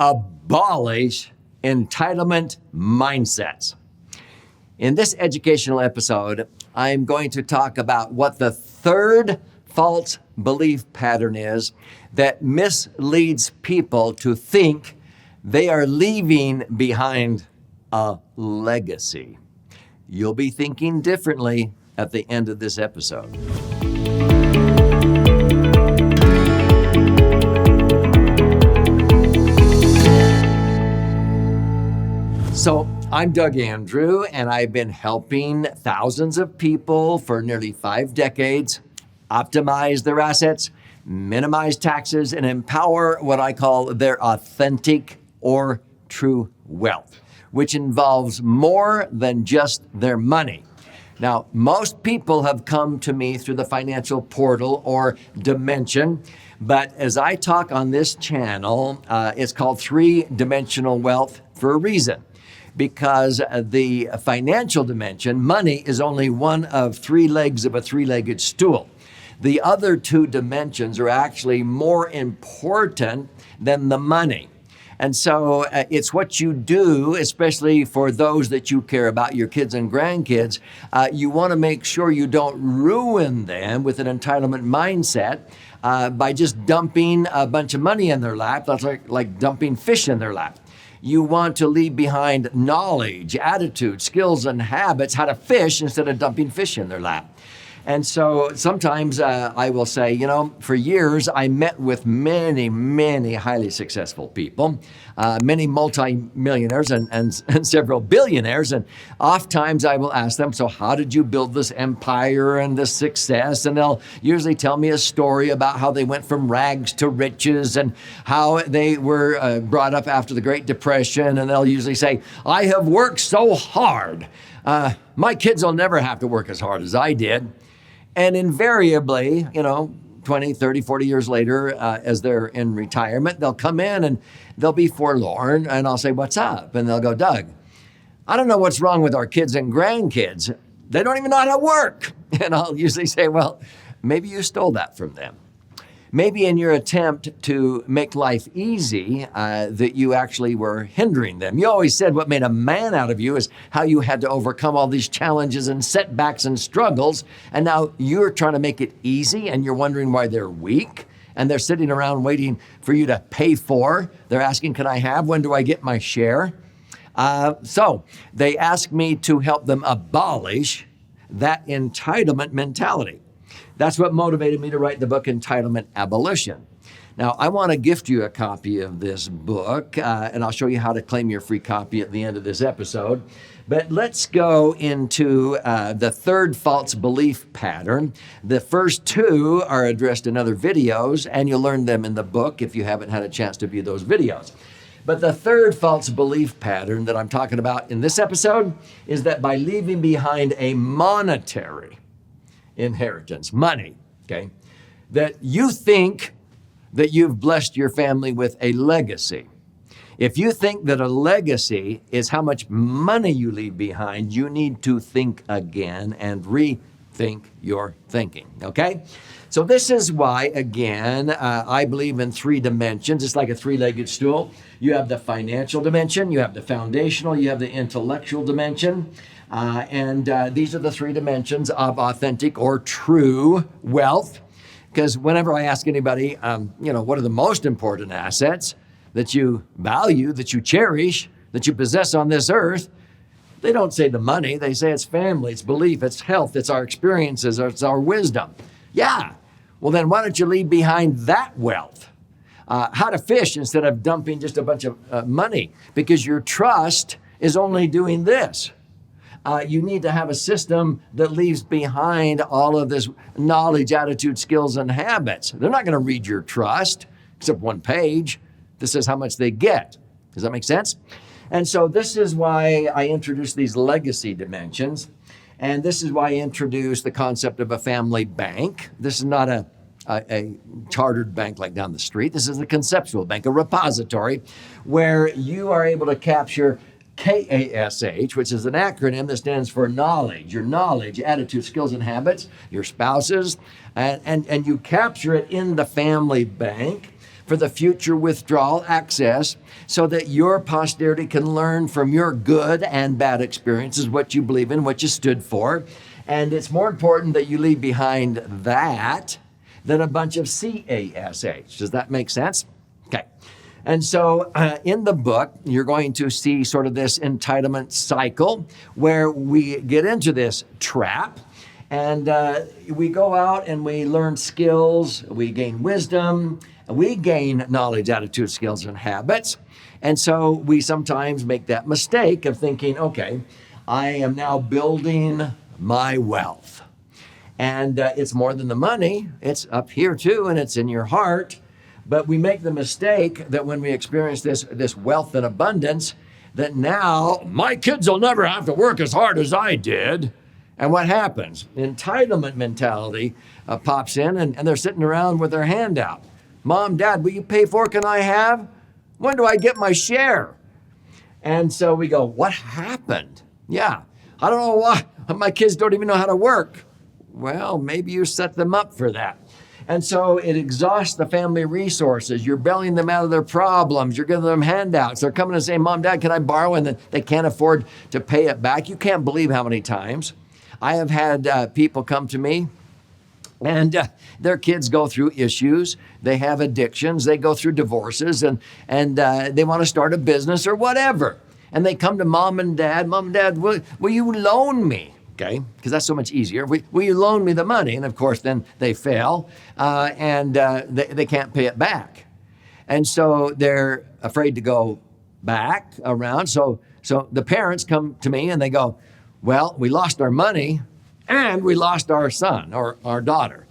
Abolish entitlement mindsets. In this educational episode, I'm going to talk about what the third false belief pattern is that misleads people to think they are leaving behind a legacy. You'll be thinking differently at the end of this episode. So I'm Doug Andrew, and I've been helping thousands of people for nearly 5 decades optimize their assets, minimize taxes, and empower what I call their authentic or true wealth, which involves more than just their money. Now, most people have come to me through the financial portal or dimension, but as I talk on this channel, it's called 3-dimensional wealth for a reason. Because the financial dimension, money, is only one of 3 legs of a 3-legged stool. The other 2 dimensions are actually more important than the money. And so it's what you do, especially for those that you care about, your kids and grandkids. You want to make sure you don't ruin them with an entitlement mindset by just dumping a bunch of money in their lap. That's like dumping fish in their lap. You want to leave behind knowledge, attitude, skills, and habits, how to fish instead of dumping fish in their lap. And so sometimes I will say, for years I met with many highly successful people, many multi-millionaires and several billionaires. And oftentimes I will ask them, so how did you build this empire and this success? And they'll usually tell me a story about how they went from rags to riches and how they were brought up after the Great Depression. And they'll usually say, I have worked so hard. My kids will never have to work as hard as I did. And invariably, 20, 30, 40 years later, as they're in retirement, they'll come in and they'll be forlorn. And I'll say, what's up? And they'll go, Doug, I don't know what's wrong with our kids and grandkids. They don't even know how to work. And I'll usually say, well, maybe you stole that from them. Maybe in your attempt to make life easy, that you actually were hindering them. You always said what made a man out of you is how you had to overcome all these challenges and setbacks and struggles. And now you're trying to make it easy and you're wondering why they're weak. And they're sitting around waiting for you to pay for. They're asking, can I have? When do I get my share? So they ask me to help them abolish that entitlement mentality. That's what motivated me to write the book, Entitlement Abolition. Now, I want to gift you a copy of this book, and I'll show you how to claim your free copy at the end of this episode. But let's go into the third false belief pattern. The first 2 are addressed in other videos, and you'll learn them in the book if you haven't had a chance to view those videos. But the third false belief pattern that I'm talking about in this episode is that by leaving behind a monetary inheritance, money, okay, that you think that you've blessed your family with a legacy. If you think that a legacy is how much money you leave behind, you need to think again and rethink your thinking, okay? So this is why, again, I believe in 3 dimensions. It's like a 3-legged stool. You have the financial dimension, you have the foundational, you have the intellectual dimension. And these are the 3 dimensions of authentic or true wealth. Because whenever I ask anybody, what are the most important assets that you value, that you cherish, that you possess on this earth, they don't say the money. They say it's family, it's belief, it's health, it's our experiences, it's our wisdom. Yeah. Well, then why don't you leave behind that wealth? How to fish instead of dumping just a bunch of money? Because your trust is only doing this. You need to have a system that leaves behind all of this knowledge, attitude, skills, and habits. They're not going to read your trust, except one page. This is how much they get. Does that make sense? And so this is why I introduced these legacy dimensions. And this is why I introduced the concept of a family bank. This is not a chartered bank like down the street. This is a conceptual bank, a repository, where you are able to capture KASH, which is an acronym that stands for knowledge, your knowledge, attitude, skills, and habits, your spouses, and you capture it in the family bank for the future withdrawal access so that your posterity can learn from your good and bad experiences, what you believe in, what you stood for. And it's more important that you leave behind that than a bunch of CASH. Does that make sense? Okay. And so in the book, you're going to see sort of this entitlement cycle where we get into this trap and we go out and we learn skills, we gain wisdom, we gain knowledge, attitude, skills, and habits. And so we sometimes make that mistake of thinking, okay, I am now building my wealth. And it's more than the money, it's up here too, and it's in your heart. But we make the mistake that when we experience this wealth and abundance, that now my kids will never have to work as hard as I did. And what happens? Entitlement mentality pops in, and they're sitting around with their hand out. Mom, Dad, will you pay for it? Can I have? When do I get my share? And so we go, what happened? Yeah, I don't know why. My kids don't even know how to work. Well, maybe you set them up for that. And so it exhausts the family resources. You're bailing them out of their problems. You're giving them handouts. They're coming and saying, Mom, Dad, can I borrow? And then they can't afford to pay it back. You can't believe how many times I have had people come to me and their kids go through issues. They have addictions. They go through divorces and they want to start a business or whatever. And they come to Mom and Dad, will you loan me? Okay, because that's so much easier. Will you loan me the money? And of course, then they fail and they can't pay it back. And so they're afraid to go back around. So the parents come to me and they go, well, we lost our money and we lost our son or our daughter.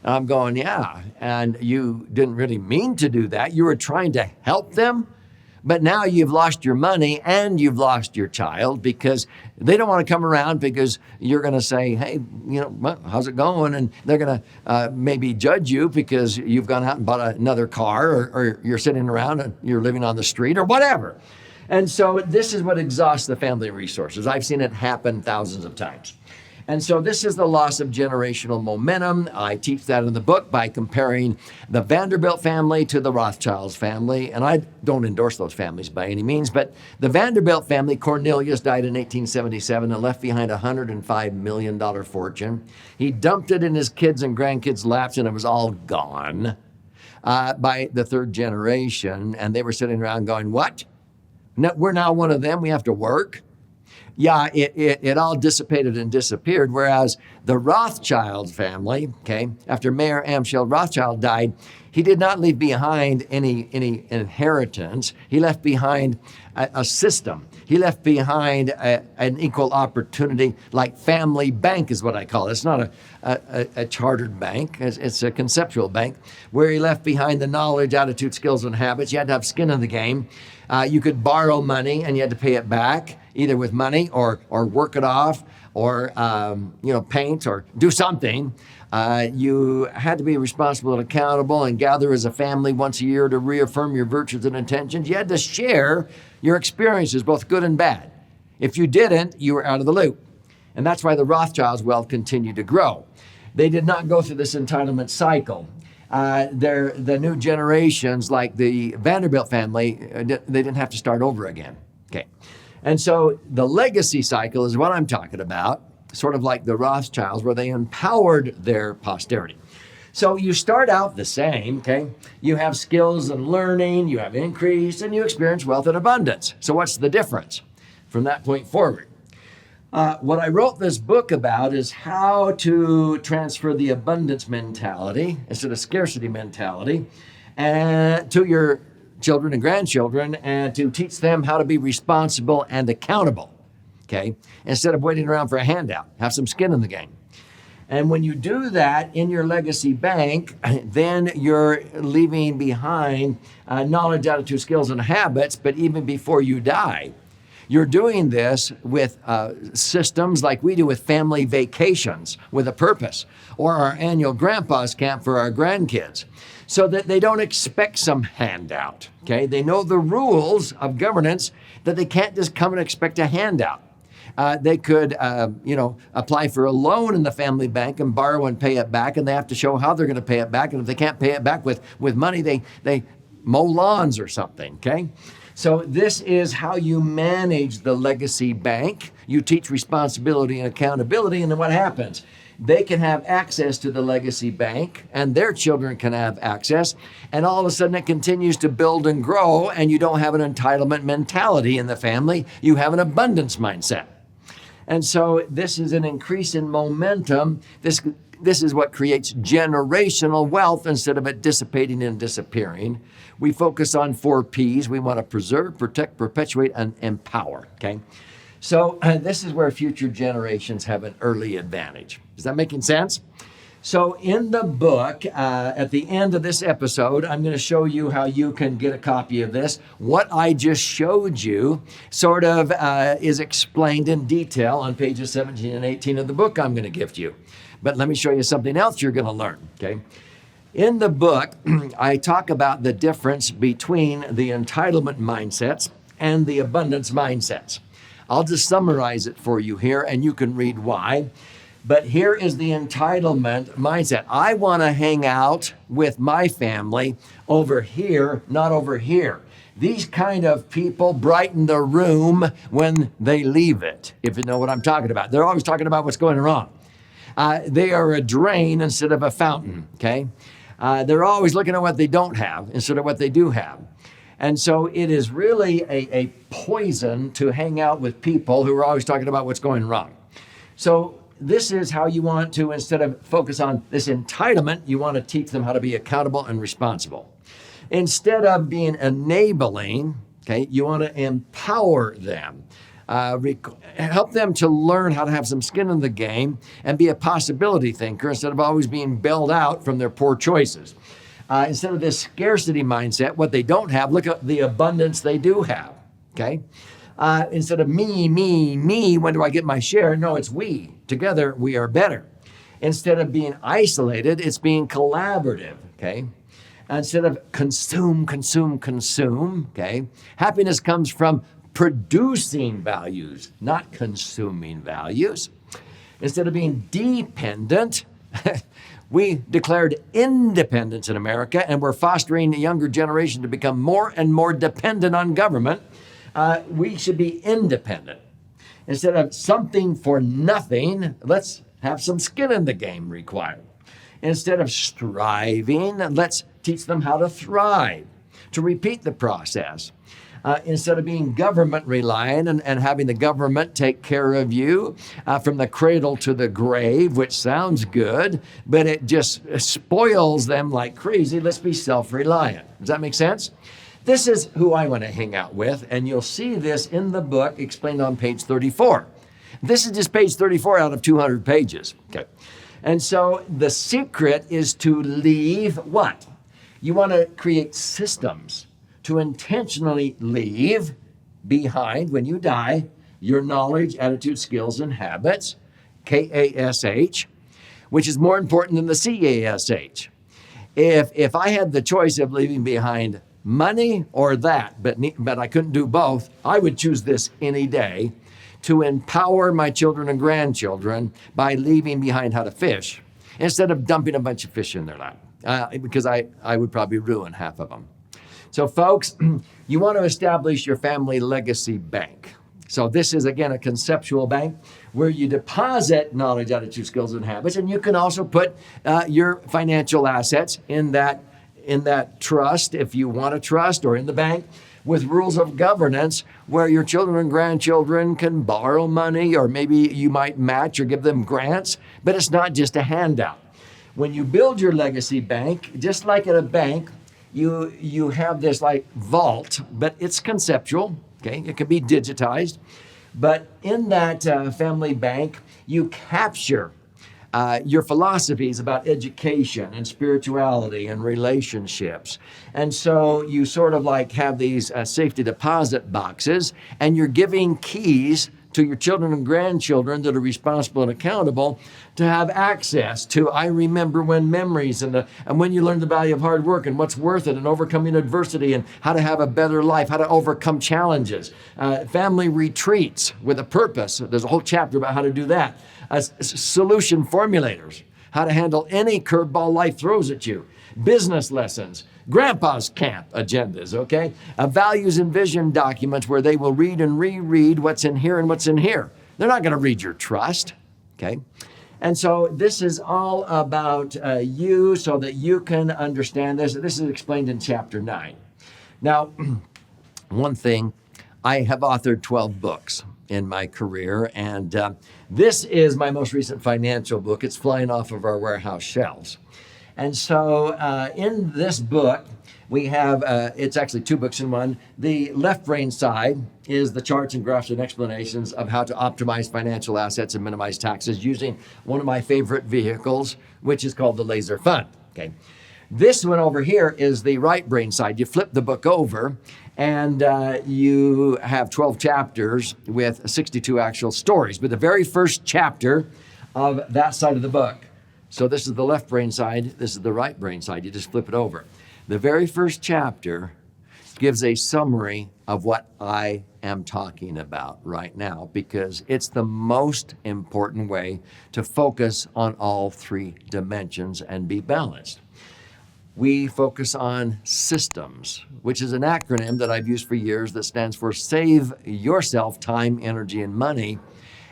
And I'm going, yeah, and you didn't really mean to do that. You were trying to help them. But now you've lost your money and you've lost your child because they don't want to come around because you're going to say, hey, how's it going? And they're going to maybe judge you because you've gone out and bought another car or you're sitting around and you're living on the street or whatever. And so this is what exhausts the family resources. I've seen it happen thousands of times. And so this is the loss of generational momentum. I teach that in the book by comparing the Vanderbilt family to the Rothschilds family. And I don't endorse those families by any means, but the Vanderbilt family, Cornelius died in 1877 and left behind a $105 million fortune. He dumped it in his kids' and grandkids' laps and it was all gone by the third generation. And they were sitting around going, what? No, we're now one of them. We have to work. Yeah, it all dissipated and disappeared, whereas the Rothschild family, okay, after Mayer Amschel Rothschild died, he did not leave behind any inheritance. He left behind a system. He left behind an equal opportunity, like family bank is what I call it. It's not a chartered bank. It's a conceptual bank, where he left behind the knowledge, attitude, skills, and habits. You had to have skin in the game. You could borrow money and you had to pay it back, either with money or work it off or paint or do something. You had to be responsible and accountable and gather as a family once a year to reaffirm your virtues and intentions. You had to share your experiences, both good and bad. If you didn't, you were out of the loop. And that's why the Rothschilds' wealth continued to grow. They did not go through this entitlement cycle. The new generations, like the Vanderbilt family, they didn't have to start over again. Okay. And so the legacy cycle is what I'm talking about, sort of like the Rothschilds, where they empowered their posterity. So you start out the same, okay? You have skills and learning, you have increase, and you experience wealth and abundance. So what's the difference from that point forward? What I wrote this book about is how to transfer the abundance mentality instead of scarcity mentality to your children and grandchildren and to teach them how to be responsible and accountable, okay? Instead of waiting around for a handout, have some skin in the game. And when you do that in your legacy bank, then you're leaving behind knowledge, attitude, skills, and habits, but even before you die. You're doing this with systems like we do with family vacations with a purpose, or our annual grandpa's camp for our grandkids, so that they don't expect some handout, okay? They know the rules of governance that they can't just come and expect a handout. They could, apply for a loan in the family bank and borrow and pay it back, and they have to show how they're going to pay it back. And if they can't pay it back with money, they mow lawns or something, okay? So this is how you manage the legacy bank. You teach responsibility and accountability, and then what happens? They can have access to the legacy bank, and their children can have access, and all of a sudden it continues to build and grow, and you don't have an entitlement mentality in the family. You have an abundance mindset. And so this is an increase in momentum. This is what creates generational wealth instead of it dissipating and disappearing. We focus on 4 Ps. We want to preserve, protect, perpetuate, and empower, okay? So this is where future generations have an early advantage. Is that making sense? So in the book, at the end of this episode, I'm going to show you how you can get a copy of this. What I just showed you sort of is explained in detail on pages 17 and 18 of the book I'm going to gift you. But let me show you something else you're going to learn, okay? In the book, I talk about the difference between the entitlement mindsets and the abundance mindsets. I'll just summarize it for you here, and you can read why. But here is the entitlement mindset. I want to hang out with my family over here, not over here. These kind of people brighten the room when they leave it, if you know what I'm talking about. They're always talking about what's going wrong. They are a drain instead of a fountain, okay? They're always looking at what they don't have instead of what they do have. And so it is really a poison to hang out with people who are always talking about what's going wrong. So this is how you want to, instead of focus on this entitlement, you want to teach them how to be accountable and responsible. Instead of being enabling, okay, you want to empower them. Help them to learn how to have some skin in the game and be a possibility thinker instead of always being bailed out from their poor choices. Instead of this scarcity mindset, what they don't have, look at the abundance they do have, okay? Instead of me, when do I get my share? No, it's we. Together, we are better. Instead of being isolated, it's being collaborative, okay? Instead of consume, okay? Happiness comes from producing values, not consuming values. Instead of being dependent, we declared independence in America, and we're fostering the younger generation to become more and more dependent on government. We should be independent. Instead of something for nothing, let's have some skin in the game required. Instead of striving, let's teach them how to thrive, to repeat the process. Instead of being government reliant and having the government take care of you from the cradle to the grave, which sounds good, but it just spoils them like crazy. Let's be self-reliant. Does that make sense? This is who I want to hang out with, and you'll see this in the book explained on page 34. This is just page 34 out of 200 pages. Okay. And so the secret is to leave what? You want to create systems to intentionally leave behind, when you die, your knowledge, attitude, skills, and habits, KASH, which is more important than the CASH. If I had the choice of leaving behind money or that, but I couldn't do both, I would choose this any day, to empower my children and grandchildren by leaving behind how to fish instead of dumping a bunch of fish in their lap, because I would probably ruin half of them. So folks, you want to establish your family legacy bank. So this is, again, a conceptual bank where you deposit knowledge, attitude, skills, and habits, and you can also put your financial assets in that trust, if you want a trust, or in the bank, with rules of governance where your children and grandchildren can borrow money, or maybe you might match or give them grants, but it's not just a handout. When you build your legacy bank, just like at a bank, you have this like vault, but it's conceptual, okay? It can be digitized. But in that family bank, you capture your philosophies about education and spirituality and relationships. And so you sort of like have these safety deposit boxes, and you're giving keys to your children and grandchildren that are responsible and accountable to have access to I remember when memories, and when you learn the value of hard work and what's worth it and overcoming adversity and how to have a better life, how to overcome challenges. Family retreats with a purpose. There's a whole chapter about how to do that. Solution formulators, how to handle any curveball life throws at you. business lessons, grandpa's camp agendas, okay? Values and vision documents where they will read and reread what's in here and what's in here. They're not going to read your trust, okay? And so this is all about you so that you can understand this. This is explained in chapter 9. Now, one thing, I have authored 12 books in my career, and this is my most recent financial book. It's flying off of our warehouse shelves. And so in this book, we have, it's actually 2 books in one. The left brain side is the charts and graphs and explanations of how to optimize financial assets and minimize taxes using one of my favorite vehicles, which is called the LASERFund. Okay. This one over here is the right brain side. You flip the book over and you have 12 chapters with 62 actual stories. But the very first chapter of that side of the book, so this is the left brain side, this is the right brain side. You just flip it over. The very first chapter gives a summary of what I am talking about right now, because it's the most important way to focus on all 3 dimensions and be balanced. We focus on systems, which is an acronym that I've used for years that stands for Save Yourself Time, Energy, and Money,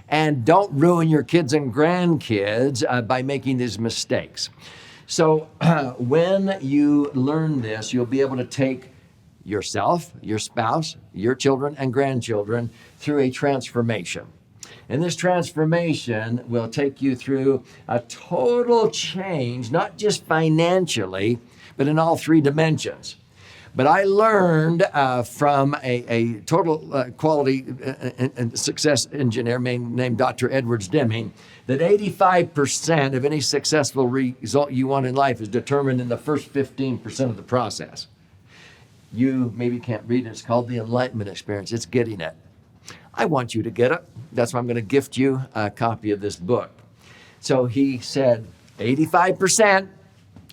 and don't ruin your kids and grandkids by making these mistakes. So when you learn this, you'll be able to take yourself, your spouse, your children and grandchildren through a transformation. And this transformation will take you through a total change, not just financially, but in all 3 dimensions. But I learned from a total quality and success engineer named Dr. Edwards Deming that 85% of any successful result you want in life is determined in the first 15% of the process. You maybe can't read it. It's called the Enlightenment Experience. It's getting it. I want you to get it. That's why I'm going to gift you a copy of this book. So he said 85%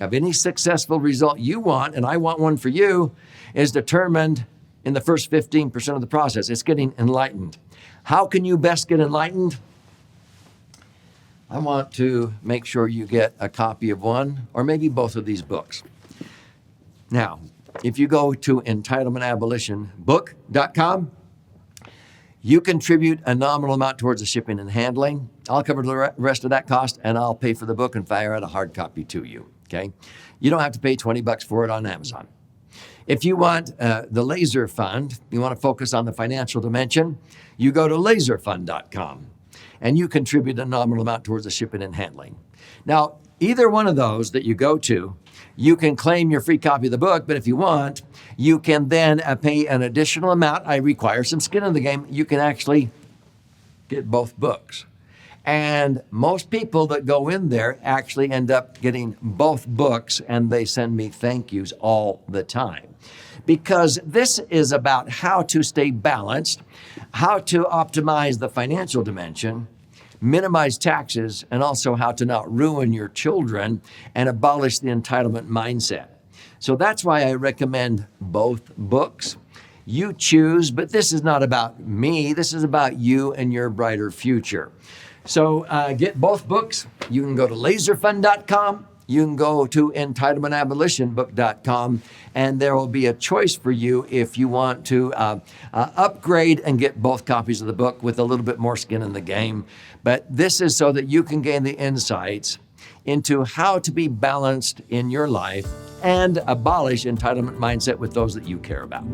of any successful result you want, and I want one for you, is determined in the first 15% of the process. It's getting enlightened. How can you best get enlightened? I want to make sure you get a copy of one or maybe both of these books. Now, if you go to entitlementabolitionbook.com, you contribute a nominal amount towards the shipping and handling. I'll cover the rest of that cost, and I'll pay for the book and fire out a hard copy to you, okay? You don't have to pay $20 for it on Amazon. If you want the LASERFund, you want to focus on the financial dimension, you go to laserfund.com, and you contribute a nominal amount towards the shipping and handling. Now, either one of those that you go to, you can claim your free copy of the book, but if you want, you can then pay an additional amount. I require some skin in the game. You can actually get both books. And most people that go in there actually end up getting both books, and they send me thank yous all the time. Because this is about how to stay balanced, how to optimize the financial dimension, minimize taxes, and also how to not ruin your children and abolish the entitlement mindset. So that's why I recommend both books. You choose, but this is not about me. This is about you and your brighter future. So get both books. You can go to laserfund.com. You can go to entitlementabolitionbook.com, and there will be a choice for you if you want to upgrade and get both copies of the book with a little bit more skin in the game. But this is so that you can gain the insights into how to be balanced in your life and abolish entitlement mindset with those that you care about.